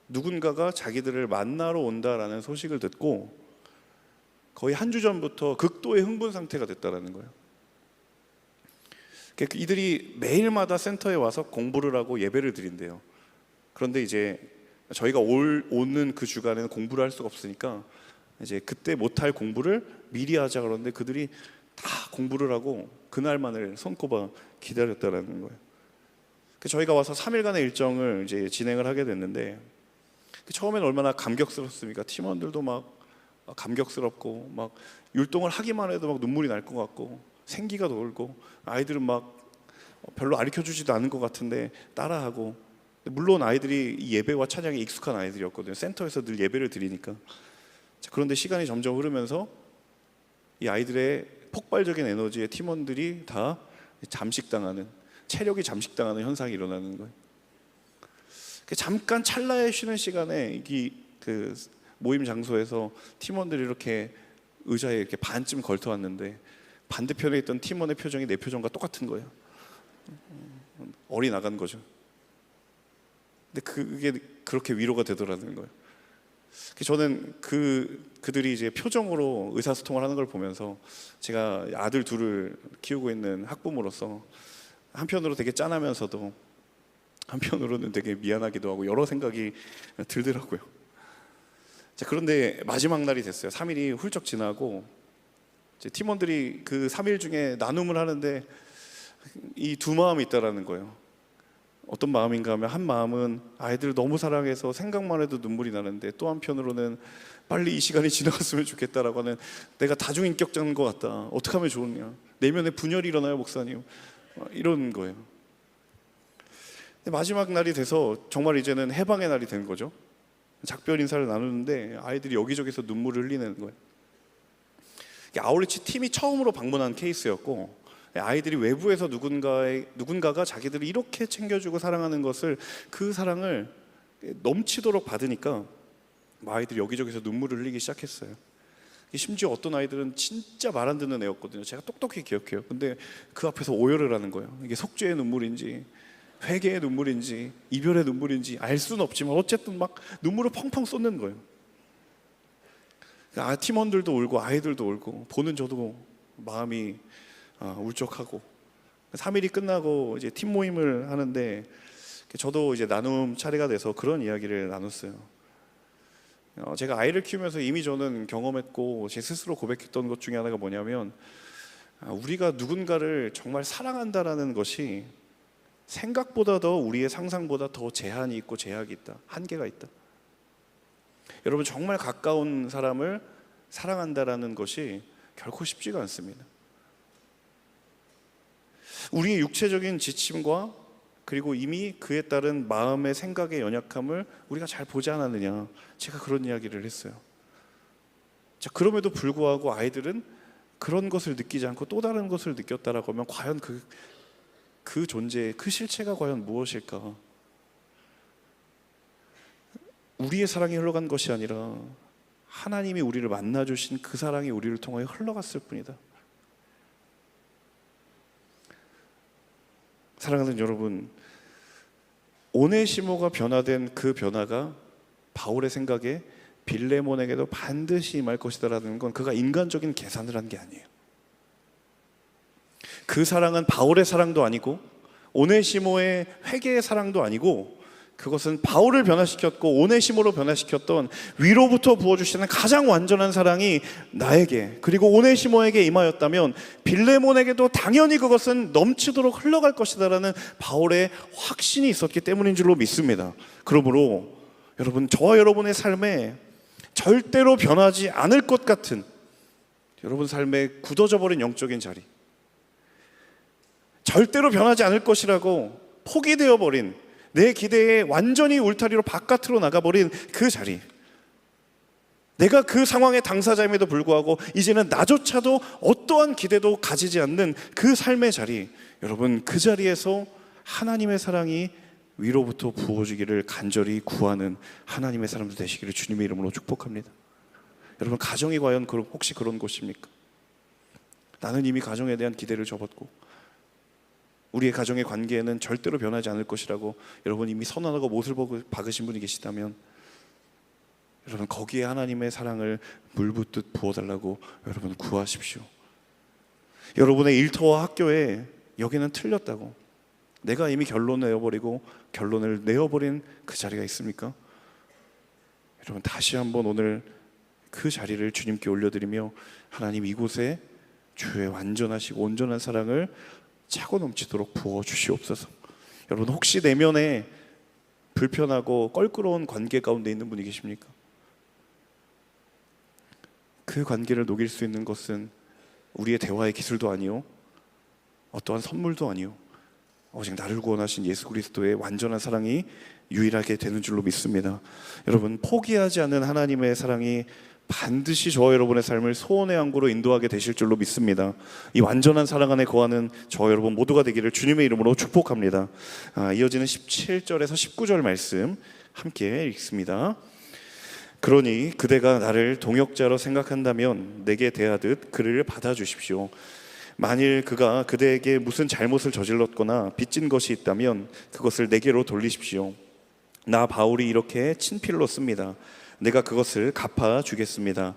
누군가가 자기들을 만나러 온다라는 소식을 듣고 거의 한 주 전부터 극도의 흥분 상태가 됐다라는 거예요. 이들이 매일마다 센터에 와서 공부를 하고 예배를 드린대요. 그런데 이제 저희가 오는 그 주간에는 공부를 할 수가 없으니까 이제 그때 못할 공부를 미리 하자 그러는데, 그들이 다 공부를 하고 그날만을 손꼽아 기다렸다라는 거예요. 저희가 와서 3일간의 일정을 이제 진행을 하게 됐는데, 처음에는 얼마나 감격스럽습니까? 팀원들도 막 감격스럽고 막 율동을 하기만 해도 막 눈물이 날 것 같고 생기가 돌고, 아이들은 막 별로 가르쳐주지도 않은 것 같은데 따라하고. 물론 아이들이 이 예배와 찬양에 익숙한 아이들이었거든요. 센터에서 늘 예배를 드리니까. 그런데 시간이 점점 흐르면서 이 아이들의 폭발적인 에너지에 팀원들이 다 잠식당하는, 체력이 잠식당하는 현상이 일어나는 거예요. 잠깐 찰나의 쉬는 시간에 그 모임 장소에서 팀원들이 이렇게 의자에 이렇게 반쯤 걸터왔는데 반대편에 있던 팀원의 표정이 내 표정과 똑같은 거예요. 얼이 나간 거죠. 근데 그게 그렇게 위로가 되더라는 거예요. 저는 그들이 이제 표정으로 의사소통을 하는 걸 보면서 제가 아들 둘을 키우고 있는 학부모로서 한편으로 되게 짠하면서도 한편으로는 되게 미안하기도 하고 여러 생각이 들더라고요. 자, 그런데 마지막 날이 됐어요. 3일이 훌쩍 지나고 이제 팀원들이 그 3일 중에 나눔을 하는데 이 두 마음이 있다라는 거예요. 어떤 마음인가 하면 한 마음은 아이들을 너무 사랑해서 생각만 해도 눈물이 나는데 또 한편으로는 빨리 이 시간이 지나갔으면 좋겠다라고 하는 내가 다중인격자인 것 같다. 어떻게 하면 좋으냐. 내면에 분열이 일어나요 목사님. 이런 거예요. 근데 마지막 날이 돼서 정말 이제는 해방의 날이 된 거죠. 작별 인사를 나누는데 아이들이 여기저기서 눈물을 흘리는 거예요. 아울리치 팀이 처음으로 방문한 케이스였고 아이들이 외부에서 누군가가 자기들을 이렇게 챙겨주고 사랑하는 것을 그 사랑을 넘치도록 받으니까 아이들이 여기저기서 눈물을 흘리기 시작했어요. 심지어 어떤 아이들은 진짜 말 안 듣는 애였거든요. 제가 똑똑히 기억해요. 근데 그 앞에서 오열을 하는 거예요. 이게 속죄의 눈물인지 회개의 눈물인지 이별의 눈물인지 알 수는 없지만 어쨌든 막 눈물을 펑펑 쏟는 거예요. 팀원들도 울고 아이들도 울고 보는 저도 마음이 울적하고 3일이 끝나고 이제 팀 모임을 하는데 저도 이제 나눔 차례가 돼서 그런 이야기를 나눴어요. 제가 아이를 키우면서 이미 저는 경험했고 제 스스로 고백했던 것 중에 하나가 뭐냐면 우리가 누군가를 정말 사랑한다라는 것이 생각보다 더 우리의 상상보다 더 제한이 있고 제약이 있다. 한계가 있다. 여러분 정말 가까운 사람을 사랑한다라는 것이 결코 쉽지가 않습니다. 우리의 육체적인 지침과 그리고 이미 그에 따른 마음의 생각의 연약함을 우리가 잘 보지 않았느냐. 제가 그런 이야기를 했어요. 자, 그럼에도 불구하고 아이들은 그런 것을 느끼지 않고 또 다른 것을 느꼈다라고 하면 과연 그 존재, 그 실체가 과연 무엇일까? 우리의 사랑이 흘러간 것이 아니라 하나님이 우리를 만나주신 그 사랑이 우리를 통하여 흘러갔을 뿐이다. 사랑하는 여러분, 오네시모가 변화된 그 변화가 바울의 생각에 빌레몬에게도 반드시 임할 것이다라는 건 그가 인간적인 계산을 한 게 아니에요. 그 사랑은 바울의 사랑도 아니고 오네시모의 회개의 사랑도 아니고 그것은 바울을 변화시켰고 오네시모로 변화시켰던 위로부터 부어주시는 가장 완전한 사랑이 나에게 그리고 오네시모에게 임하였다면 빌레몬에게도 당연히 그것은 넘치도록 흘러갈 것이다라는 바울의 확신이 있었기 때문인 줄로 믿습니다. 그러므로 여러분 저와 여러분의 삶에 절대로 변하지 않을 것 같은 여러분 삶에 굳어져 버린 영적인 자리, 절대로 변하지 않을 것이라고 포기되어 버린 내 기대에 완전히 울타리로 바깥으로 나가버린 그 자리, 내가 그 상황의 당사자임에도 불구하고 이제는 나조차도 어떠한 기대도 가지지 않는 그 삶의 자리, 여러분 그 자리에서 하나님의 사랑이 위로부터 부어지기를 간절히 구하는 하나님의 사람들 되시기를 주님의 이름으로 축복합니다. 여러분 가정이 과연 혹시 그런 곳입니까? 나는 이미 가정에 대한 기대를 접었고 우리의 가정의 관계에는 절대로 변하지 않을 것이라고 여러분 이미 선언하고 못을 박으신 분이 계시다면 여러분 거기에 하나님의 사랑을 물붓듯 부어달라고 여러분 구하십시오. 여러분의 일터와 학교에 여기는 틀렸다고 내가 이미 결론을 내어버리고 결론을 내어버린 그 자리가 있습니까? 여러분 다시 한번 오늘 그 자리를 주님께 올려드리며 하나님 이곳에 주의 완전하시고 온전한 사랑을 차고 넘치도록 부어주시옵소서. 여러분 혹시 내면에 불편하고 껄끄러운 관계 가운데 있는 분이 계십니까? 그 관계를 녹일 수 있는 것은 우리의 대화의 기술도 아니요 어떠한 선물도 아니요 오직 나를 구원하신 예수 그리스도의 완전한 사랑이 유일하게 되는 줄로 믿습니다. 여러분 포기하지 않는 하나님의 사랑이 반드시 저와 여러분의 삶을 소원의 항구로 인도하게 되실 줄로 믿습니다. 이 완전한 사랑 안에 거하는 저와 여러분 모두가 되기를 주님의 이름으로 축복합니다. 이어지는 17절에서 19절 말씀 함께 읽습니다. 그러니 그대가 나를 동역자로 생각한다면 내게 대하듯 그를 받아주십시오. 만일 그가 그대에게 무슨 잘못을 저질렀거나 빚진 것이 있다면 그것을 내게로 돌리십시오. 나 바울이 이렇게 친필로 씁니다. 내가 그것을 갚아주겠습니다.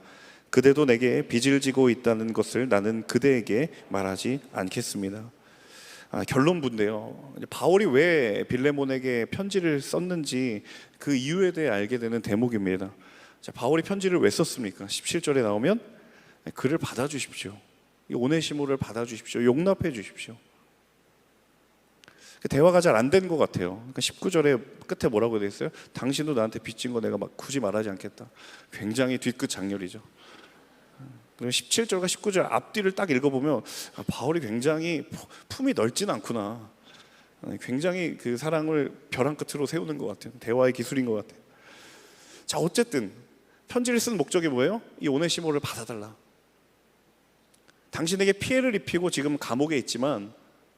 그대도 내게 빚을 지고 있다는 것을 나는 그대에게 말하지 않겠습니다. 결론부인데요. 바울이 왜 빌레몬에게 편지를 썼는지 그 이유에 대해 알게 되는 대목입니다. 자, 바울이 편지를 왜 썼습니까? 17절에 나오면 그를 받아주십시오. 이 오네시모를 받아주십시오. 용납해 주십시오. 대화가 잘 안 된 것 같아요. 그러니까 19절에 끝에 뭐라고 되어 있어요? 당신도 나한테 빚진 거 내가 막 굳이 말하지 않겠다. 굉장히 뒤끝 장렬이죠. 그리고 17절과 19절 앞뒤를 딱 읽어보면 바울이 굉장히 품이 넓진 않구나. 굉장히 그 사랑을 벼랑 끝으로 세우는 것 같아요. 대화의 기술인 것 같아요. 자, 어쨌든 편지를 쓴 목적이 뭐예요? 이 오네시모를 받아달라. 당신에게 피해를 입히고 지금 감옥에 있지만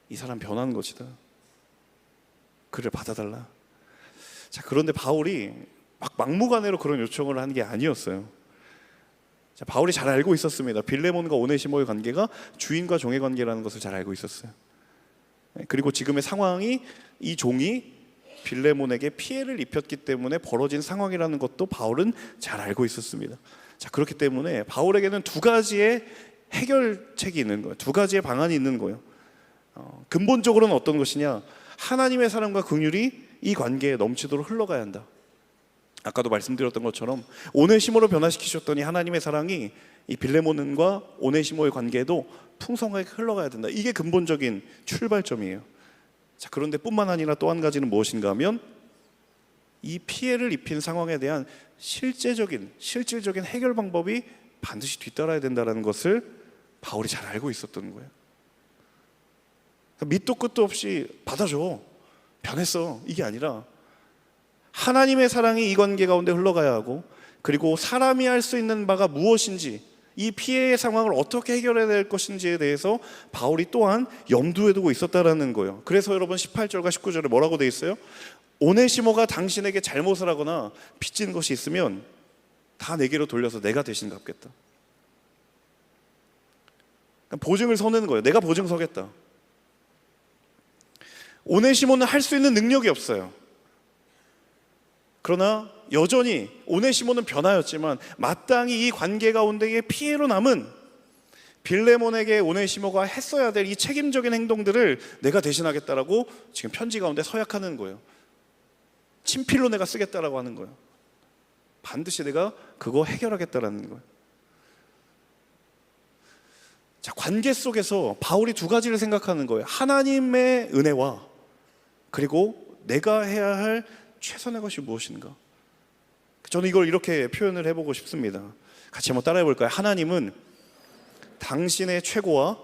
이 사람 변한 것이다. 그를 받아달라. 자, 그런데 바울이 막 막무가내로 그런 요청을 한 게 아니었어요. 자, 바울이 잘 알고 있었습니다. 빌레몬과 오네시모의 관계가 주인과 종의 관계라는 것을 잘 알고 있었어요. 그리고 지금의 상황이 이 종이 빌레몬에게 피해를 입혔기 때문에 벌어진 상황이라는 것도 바울은 잘 알고 있었습니다. 자, 그렇기 때문에 바울에게는 두 가지의 해결책이 있는 거예요. 두 가지의 방안이 있는 거예요. 근본적으로는 어떤 것이냐? 하나님의 사랑과 긍휼이 이 관계에 넘치도록 흘러가야 한다. 아까도 말씀드렸던 것처럼 오네시모로 변화시키셨더니 하나님의 사랑이 이 빌레몬과 오네시모의 관계에도 풍성하게 흘러가야 된다. 이게 근본적인 출발점이에요. 자, 그런데 뿐만 아니라 또 한 가지는 무엇인가 하면 이 피해를 입힌 상황에 대한 실질적인 해결 방법이 반드시 뒤따라야 된다는 것을 바울이 잘 알고 있었던 거예요. 밑도 끝도 없이 받아줘, 변했어, 이게 아니라 하나님의 사랑이 이 관계 가운데 흘러가야 하고, 그리고 사람이 할 수 있는 바가 무엇인지, 이 피해의 상황을 어떻게 해결해야 될 것인지에 대해서 바울이 또한 염두에 두고 있었다라는 거예요. 그래서 여러분 18절과 19절에 뭐라고 돼 있어요? 오네시모가 당신에게 잘못을 하거나 빚진 것이 있으면 다 내게로 돌려서 내가 대신 갚겠다. 그러니까 보증을 서는 거예요. 내가 보증 서겠다. 오네시모는 할 수 있는 능력이 없어요. 그러나 여전히 오네시모는 변하였지만 마땅히 이 관계 가운데에 피해로 남은 빌레몬에게 오네시모가 했어야 될 이 책임적인 행동들을 내가 대신하겠다라고 지금 편지 가운데 서약하는 거예요. 친필로 내가 쓰겠다라고 하는 거예요. 반드시 내가 그거 해결하겠다라는 거예요. 자, 관계 속에서 바울이 두 가지를 생각하는 거예요. 하나님의 은혜와 그리고 내가 해야 할 최선의 것이 무엇인가. 저는 이걸 이렇게 표현을 해보고 싶습니다. 같이 한번 따라해 볼까요? 하나님은 당신의 최고와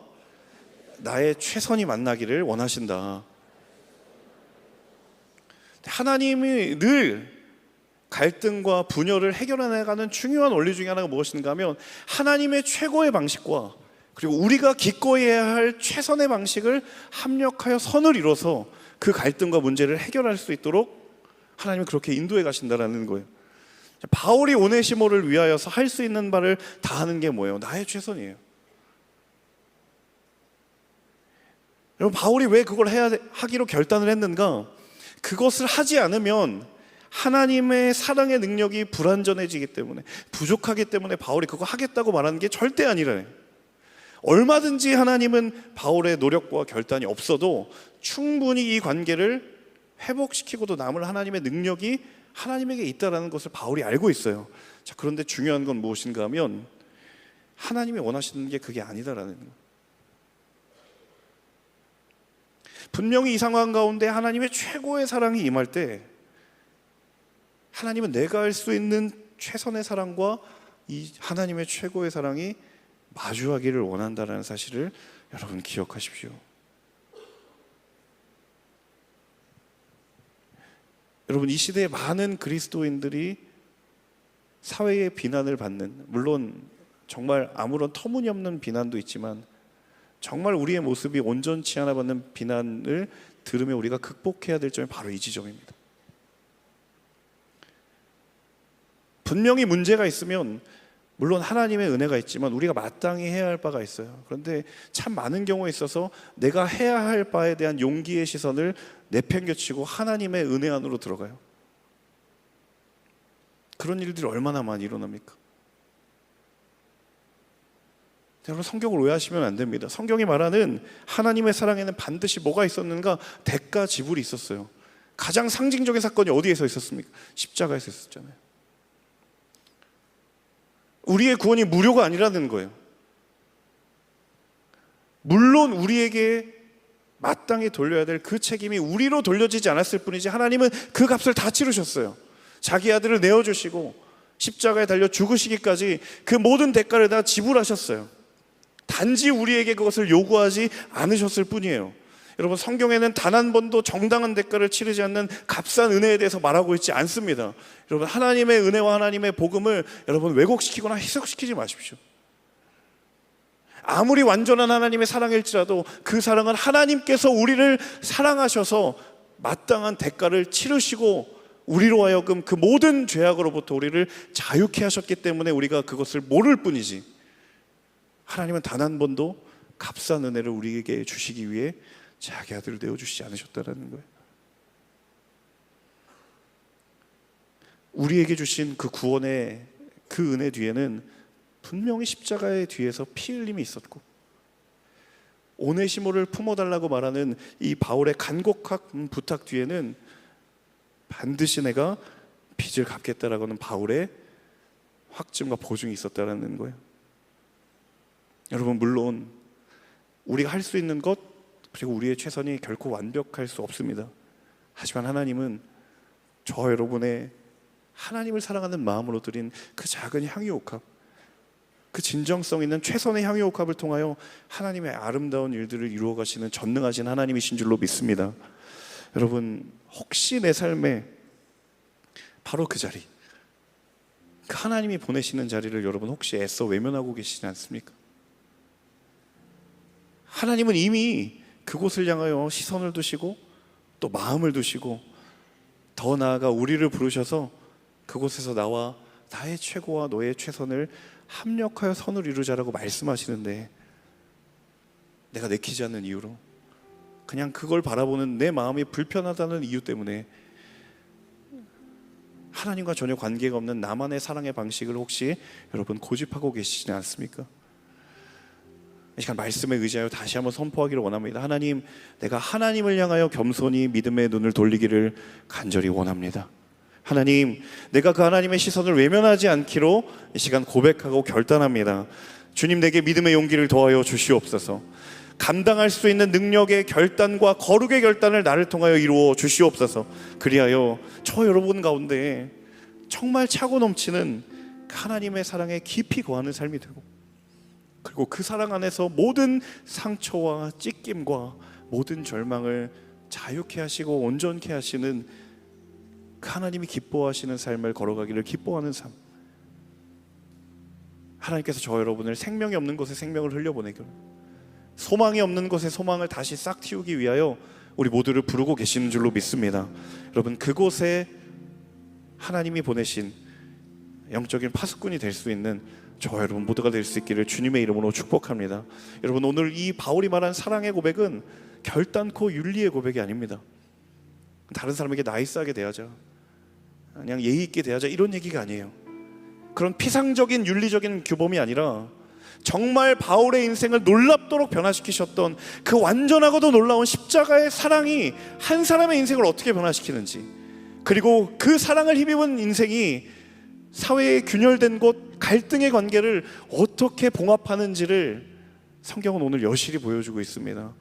나의 최선이 만나기를 원하신다. 하나님이 늘 갈등과 분열을 해결해 나가는 중요한 원리 중에 하나가 무엇인가 하면 하나님의 최고의 방식과 그리고 우리가 기꺼이 해야 할 최선의 방식을 합력하여 선을 이뤄서 그 갈등과 문제를 해결할 수 있도록 하나님은 그렇게 인도해 가신다라는 거예요. 바울이 오네시모를 위하여서 할 수 있는 바를 다 하는 게 뭐예요? 나의 최선이에요. 여러분, 바울이 왜 그걸 하기로 결단을 했는가? 그것을 하지 않으면 하나님의 사랑의 능력이 불완전해지기 때문에, 부족하기 때문에 바울이 그거 하겠다고 말하는 게 절대 아니라요. 얼마든지 하나님은 바울의 노력과 결단이 없어도 충분히 이 관계를 회복시키고도 남을 하나님의 능력이 하나님에게 있다는 것을 바울이 알고 있어요. 자, 그런데 중요한 건 무엇인가 하면 하나님이 원하시는 게 그게 아니다라는 거예요. 분명히 이 상황 가운데 하나님의 최고의 사랑이 임할 때 하나님은 내가 할 수 있는 최선의 사랑과 이 하나님의 최고의 사랑이 마주하기를 원한다는 사실을 여러분 기억하십시오. 여러분, 이 시대에 많은 그리스도인들이 사회의 비난을 받는, 물론 정말 아무런 터무니없는 비난도 있지만 정말 우리의 모습이 온전치 않아 받는 비난을 들으며 우리가 극복해야 될 점이 바로 이 지점입니다. 분명히 문제가 있으면 물론 하나님의 은혜가 있지만 우리가 마땅히 해야 할 바가 있어요. 그런데 참 많은 경우에 있어서 내가 해야 할 바에 대한 용기의 시선을 내팽개치고 하나님의 은혜 안으로 들어가요. 그런 일들이 얼마나 많이 일어납니까? 여러분, 성경을 오해하시면 안 됩니다. 성경이 말하는 하나님의 사랑에는 반드시 뭐가 있었는가? 대가 지불이 있었어요. 가장 상징적인 사건이 어디에서 있었습니까? 십자가에서 있었잖아요. 우리의 구원이 무료가 아니라는 거예요. 물론 우리에게 마땅히 돌려야 될 그 책임이 우리로 돌려지지 않았을 뿐이지 하나님은 그 값을 다 치르셨어요. 자기 아들을 내어주시고 십자가에 달려 죽으시기까지 그 모든 대가를 다 지불하셨어요. 단지 우리에게 그것을 요구하지 않으셨을 뿐이에요. 여러분, 성경에는 단 한 번도 정당한 대가를 치르지 않는 값싼 은혜에 대해서 말하고 있지 않습니다. 여러분, 하나님의 은혜와 하나님의 복음을 여러분 왜곡시키거나 해석시키지 마십시오. 아무리 완전한 하나님의 사랑일지라도 그 사랑은 하나님께서 우리를 사랑하셔서 마땅한 대가를 치르시고 우리로 하여금 그 모든 죄악으로부터 우리를 자유케 하셨기 때문에 우리가 그것을 모를 뿐이지, 하나님은 단 한 번도 값싼 은혜를 우리에게 주시기 위해 자기 아들을 내어주시지 않으셨다는 거예요. 우리에게 주신 그 구원의 그 은혜 뒤에는 분명히 십자가의 뒤에서 피 흘림이 있었고, 오네시모를 품어달라고 말하는 이 바울의 간곡한 부탁 뒤에는 반드시 내가 빚을 갚겠다라고 하는 바울의 확증과 보증이 있었다는 거예요. 여러분, 물론 우리가 할 수 있는 것 그리고 우리의 최선이 결코 완벽할 수 없습니다. 하지만 하나님은 저 여러분의 하나님을 사랑하는 마음으로 드린 그 작은 향유옥합, 그 진정성 있는 최선의 향유옥합을 통하여 하나님의 아름다운 일들을 이루어 가시는 전능하신 하나님이신 줄로 믿습니다. 여러분, 혹시 내 삶에 바로 그 자리, 그 하나님이 보내시는 자리를 여러분 혹시 애써 외면하고 계시지 않습니까? 하나님은 이미 그곳을 향하여 시선을 두시고 또 마음을 두시고 더 나아가 우리를 부르셔서 그곳에서 나와 나의 최고와 너의 최선을 합력하여 선을 이루자라고 말씀하시는데, 내가 내키지 않는 이유로, 그냥 그걸 바라보는 내 마음이 불편하다는 이유 때문에 하나님과 전혀 관계가 없는 나만의 사랑의 방식을 혹시 여러분 고집하고 계시지 않습니까? 이 시간 말씀에 의지하여 다시 한번 선포하기를 원합니다. 하나님, 내가 하나님을 향하여 겸손히 믿음의 눈을 돌리기를 간절히 원합니다. 하나님, 내가 그 하나님의 시선을 외면하지 않기로 이 시간 고백하고 결단합니다. 주님, 내게 믿음의 용기를 더하여 주시옵소서. 감당할 수 있는 능력의 결단과 거룩의 결단을 나를 통하여 이루어 주시옵소서. 그리하여 저 여러분 가운데 정말 차고 넘치는 하나님의 사랑에 깊이 거하는 삶이 되고, 그리고 그 사랑 안에서 모든 상처와 찢김과 모든 절망을 자유케 하시고 온전케 하시는 그 하나님이 기뻐하시는 삶을 걸어가기를 기뻐하는 삶, 하나님께서 저 여러분을 생명이 없는 곳에 생명을 흘려보내기를, 소망이 없는 곳에 소망을 다시 싹 틔우기 위하여 우리 모두를 부르고 계시는 줄로 믿습니다. 여러분, 그곳에 하나님이 보내신 영적인 파수꾼이 될 수 있는 저 여러분 모두가 될 수 있기를 주님의 이름으로 축복합니다. 여러분, 오늘 이 바울이 말한 사랑의 고백은 결단코 윤리의 고백이 아닙니다. 다른 사람에게 나이스하게 대하자, 그냥 예의 있게 대하자, 이런 얘기가 아니에요. 그런 피상적인 윤리적인 규범이 아니라 정말 바울의 인생을 놀랍도록 변화시키셨던 그 완전하고도 놀라운 십자가의 사랑이 한 사람의 인생을 어떻게 변화시키는지, 그리고 그 사랑을 힘입은 인생이 사회의 균열된 곳, 갈등의 관계를 어떻게 봉합하는지를 성경은 오늘 여실히 보여주고 있습니다.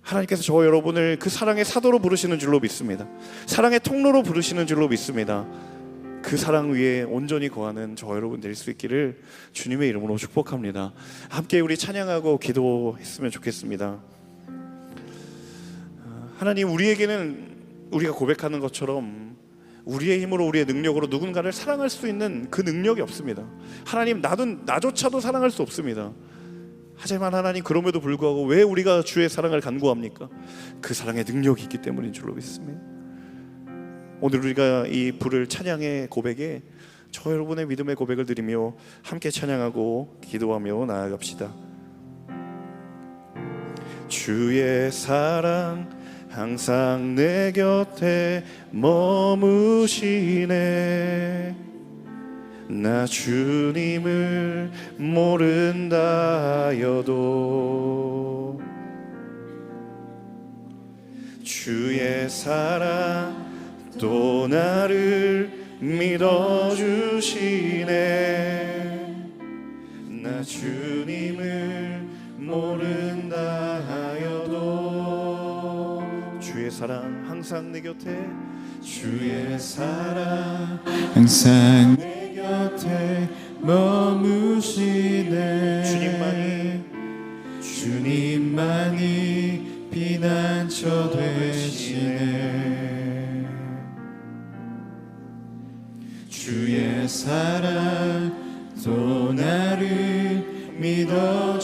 하나님께서 저 여러분을 그 사랑의 사도로 부르시는 줄로 믿습니다. 사랑의 통로로 부르시는 줄로 믿습니다. 그 사랑 위에 온전히 거하는 저 여러분 될 수 있기를 주님의 이름으로 축복합니다. 함께 우리 찬양하고 기도했으면 좋겠습니다. 하나님, 우리에게는 우리가 고백하는 것처럼 우리의 힘으로 우리의 능력으로 누군가를 사랑할 수 있는 그 능력이 없습니다. 하나님, 나조차도 사랑할 수 없습니다. 하지만 하나님, 그럼에도 불구하고 왜 우리가 주의 사랑을 간구합니까? 그 사랑의 능력이 있기 때문인 줄로 믿습니다. 오늘 우리가 이 부를 찬양의 고백에 저 여러분의 믿음의 고백을 드리며 함께 찬양하고 기도하며 나아갑시다. 주의 사랑 항상 내 곁에 머무시네. 나 주님을 모른다 하여도 주의 사랑 또 나를 믿어주시네. 나 주님을 모른다 하여도 주의 사랑 항상 내 곁에, 주의 사랑 항상 내 곁에 머무시네. 주님만이 피난처 되시네. 주의 사랑 또 나를 믿어주시네.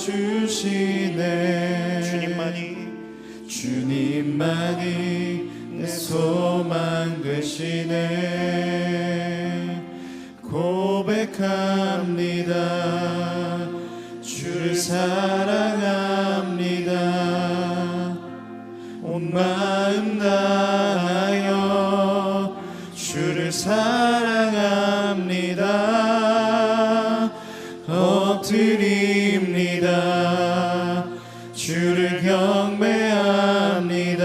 주님만이 내 소망 되시네. 고백합니다. 주를 사랑합니다. 온 마음 다하여 주를 사랑합니다. 엎드립니다. 주를 경배합니다.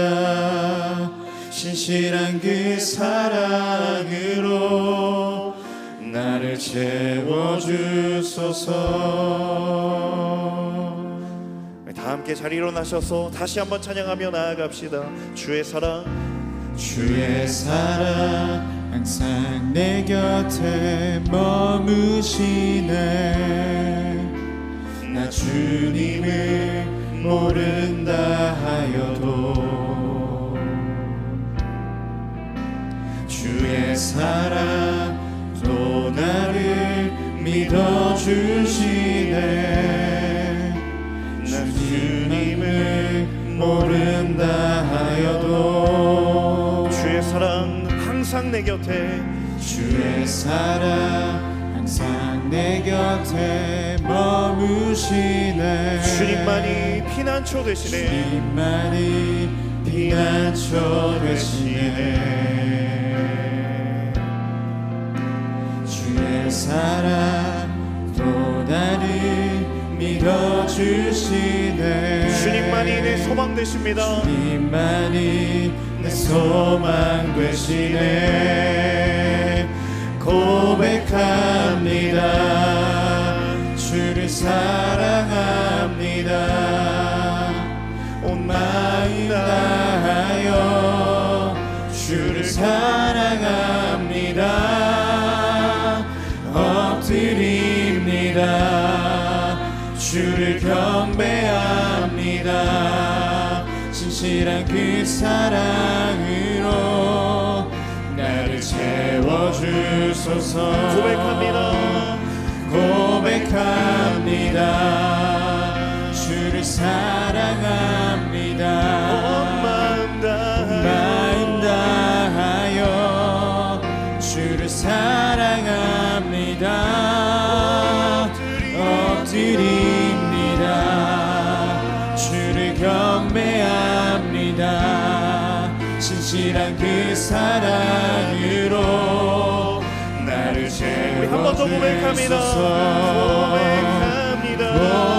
신실한 그 사랑으로 나를 채워주소서. 다 함께 자리에 일어나셔서 다시 한번 찬양하며 나아갑시다. 주의 사랑, 주의 사랑 항상 내 곁에 머무시네. 나 주님을 모른다 하여도 주의 사랑 또 나를 믿어주시네. 나 주님을 모른다 하여도 주의 사랑 항상 내 곁에, 주의 사랑 항상 내 곁에 머무시네. 주님만이 피난처 되시네. 주님만이 피난처 되시네. 주의 사랑 또 나를 믿어주시네. 주님만이 내 소망 되십니다. 주님만이 내 소망 되시네. 고백합니다. 주를 사랑합니다. 온 마음 다하여 주를 사랑합니다. 엎드립니다. 주를 경배합니다. 신실한 그 사랑으로 나를 채워주소서. 고백합니다. 주를 사랑합니다. 온 마음 다하여 주를 사랑합니다. 엎드립니다. 주를 경배합니다. 신실한 그 사랑으로 나를 채워주소서.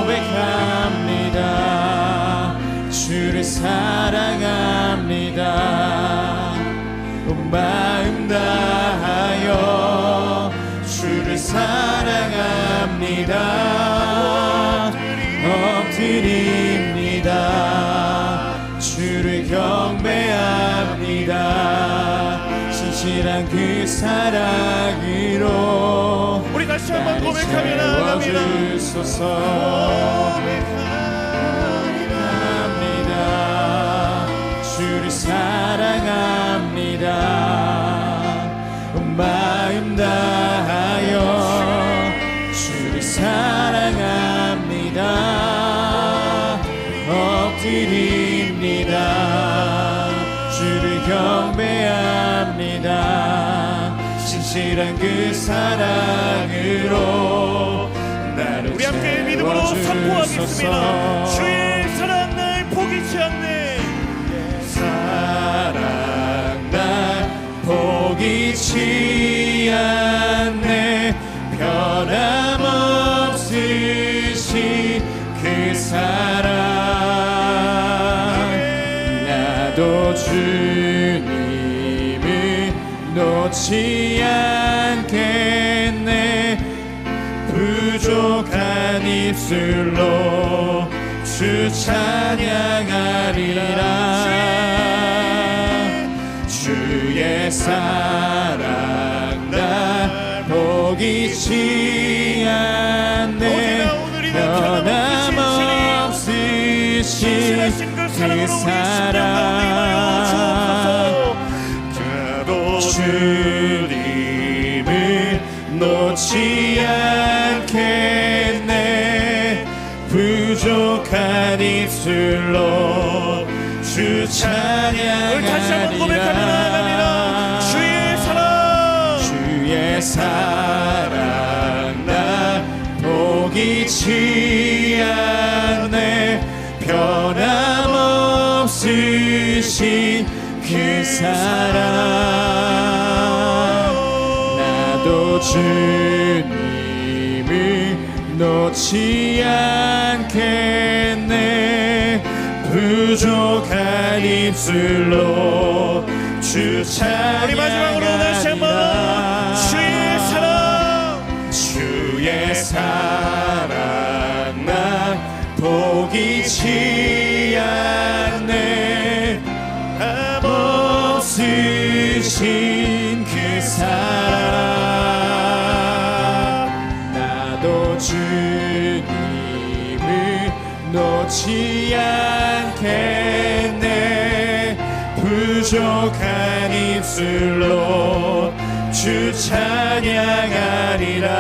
고백합니다. 주를 사랑합니다. 온 마음 다하여 주를 사랑합니다. 엎드립니다. 주를 경배합니다. 신실한 그 사랑으로 우리 다시 한번 고백하며 나아갑니다. 고백합니다. 주를 사랑합니다. 마음 다하여 주를 사랑합니다. 엎드립니다. 주를 경배합니다. 진실한 그 사랑으로 나를 우리 함께 믿음으로 선포하겠습니다. 채워주소서. 주의 사랑 날 포기치 않네. 사랑 날 포기치 않네. 변함없으신 그 사랑 나도 주님을 놓지 않겠네. 부족한 입술로 주 찬양하리라. 주의 사랑 날 포기치 않네. 변함없으신 그 사랑 주님을 놓지 않겠네. 부족한 입술로 주 찬양하리라. 다시 한번 고백하며 나아갑니다. 주의 사랑 날 포기치 않네. 변함없으신 그 사랑 나도 주님을 놓지 않겠네. 부족한 입술로 주 찬양하리라. 우리 마지막으로 다시 한번 주의 사랑 날 포기치 않네. 없으신 그 사랑 나도 주님을 놓지 않겠네. 부족한 입술로 주 찬양하리라.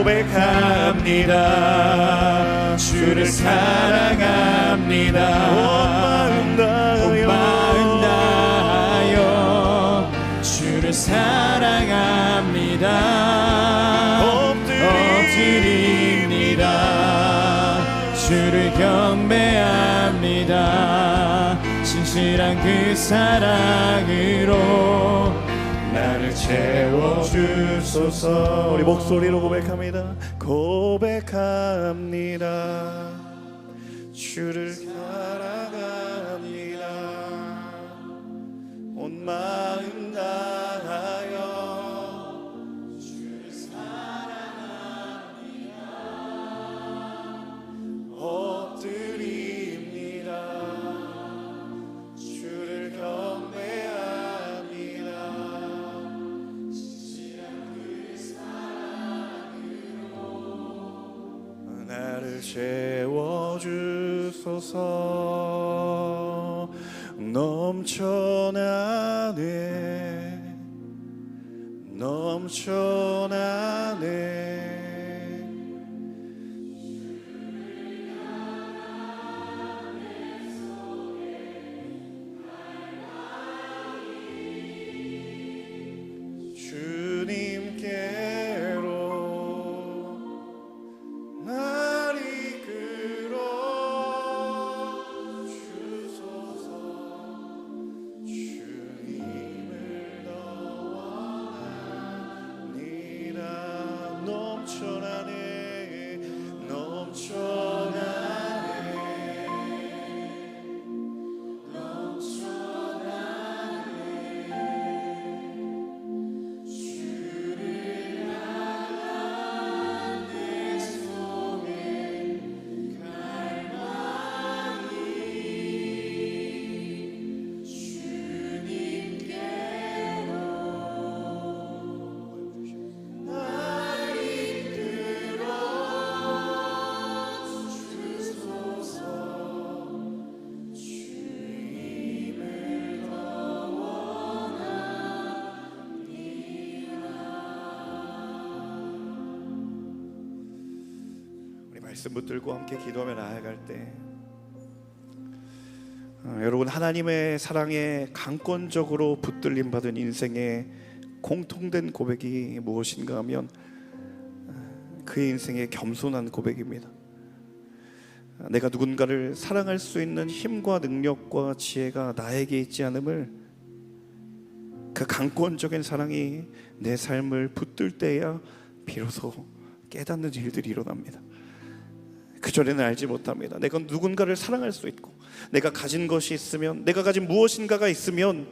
고백합니다. 주를 사랑합니다. 온 마음 다하여 주를 사랑합니다. 엎드립니다. 주를 경배합니다. 진실한 그 사랑으로 나를 채워주소서. 우리 목소리로 고백합니다. 주를 사랑합니다. 온 마음 다하여 주를 사랑합니다. 엎드립니다. 주를 경배합니다. 나를 채워주소서. 넘쳐나네. 주님께로 날 이끌어 주소서. 주님을 더 원하니라. 넘쳐 말씀 붙들고 함께 기도하며 나아갈 때 여러분, 하나님의 사랑에 강권적으로 붙들림 받은 인생의 공통된 고백이 무엇인가 하면 그의 인생의 겸손한 고백입니다. 내가 누군가를 사랑할 수 있는 힘과 능력과 지혜가 나에게 있지 않음을, 그 강권적인 사랑이 내 삶을 붙들 때야 비로소 깨닫는 일들이 일어납니다. 그전에는 알지 못합니다. 내가 누군가를 사랑할 수 있고, 내가 가진 것이 있으면, 내가 가진 무엇인가가 있으면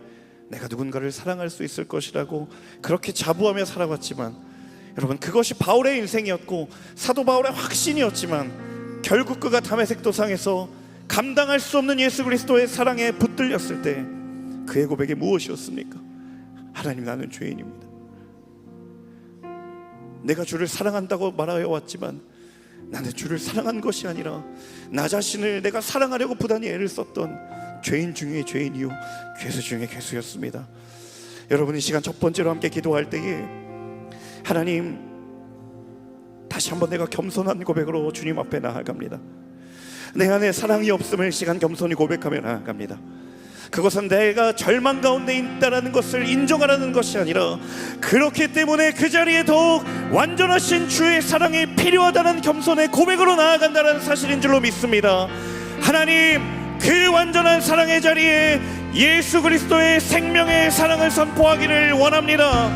내가 누군가를 사랑할 수 있을 것이라고 그렇게 자부하며 살아왔지만, 여러분, 그것이 바울의 인생이었고 사도 바울의 확신이었지만, 결국 그가 다메섹 도상에서 감당할 수 없는 예수 그리스도의 사랑에 붙들렸을 때 그의 고백이 무엇이었습니까? 하나님, 나는 죄인입니다. 내가 주를 사랑한다고 말하여 왔지만 나는 주를 사랑한 것이 아니라 나 자신을 내가 사랑하려고 부단히 애를 썼던 죄인 중에 죄인이요 괴수 중에 괴수였습니다. 여러분, 이 시간 첫 번째로 함께 기도할 때에 하나님, 다시 한번 내가 겸손한 고백으로 주님 앞에 나아갑니다. 내 안에 사랑이 없음을 이 시간 겸손히 고백하며 나아갑니다. 그것은 내가 절망 가운데 있다라는 것을 인정하라는 것이 아니라, 그렇기 때문에 그 자리에 더욱 완전하신 주의 사랑이 필요하다는 겸손의 고백으로 나아간다는 사실인 줄로 믿습니다. 하나님, 그 완전한 사랑의 자리에 예수 그리스도의 생명의 사랑을 선포하기를 원합니다.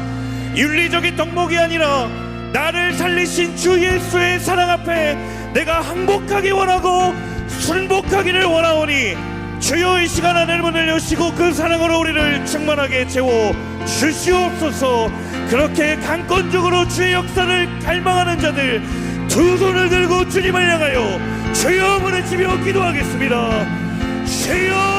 윤리적인 덕목이 아니라 나를 살리신 주 예수의 사랑 앞에 내가 항복하기 원하고 순복하기를 원하오니, 주여, 이 시간 하늘 문을 여시고 그 사랑으로 우리를 충만하게 채워 주시옵소서. 그렇게 강권적으로 주의 역사를 갈망하는 자들 두 손을 들고 주님을 향하여 주여 부르시며 기도하겠습니다. 주여.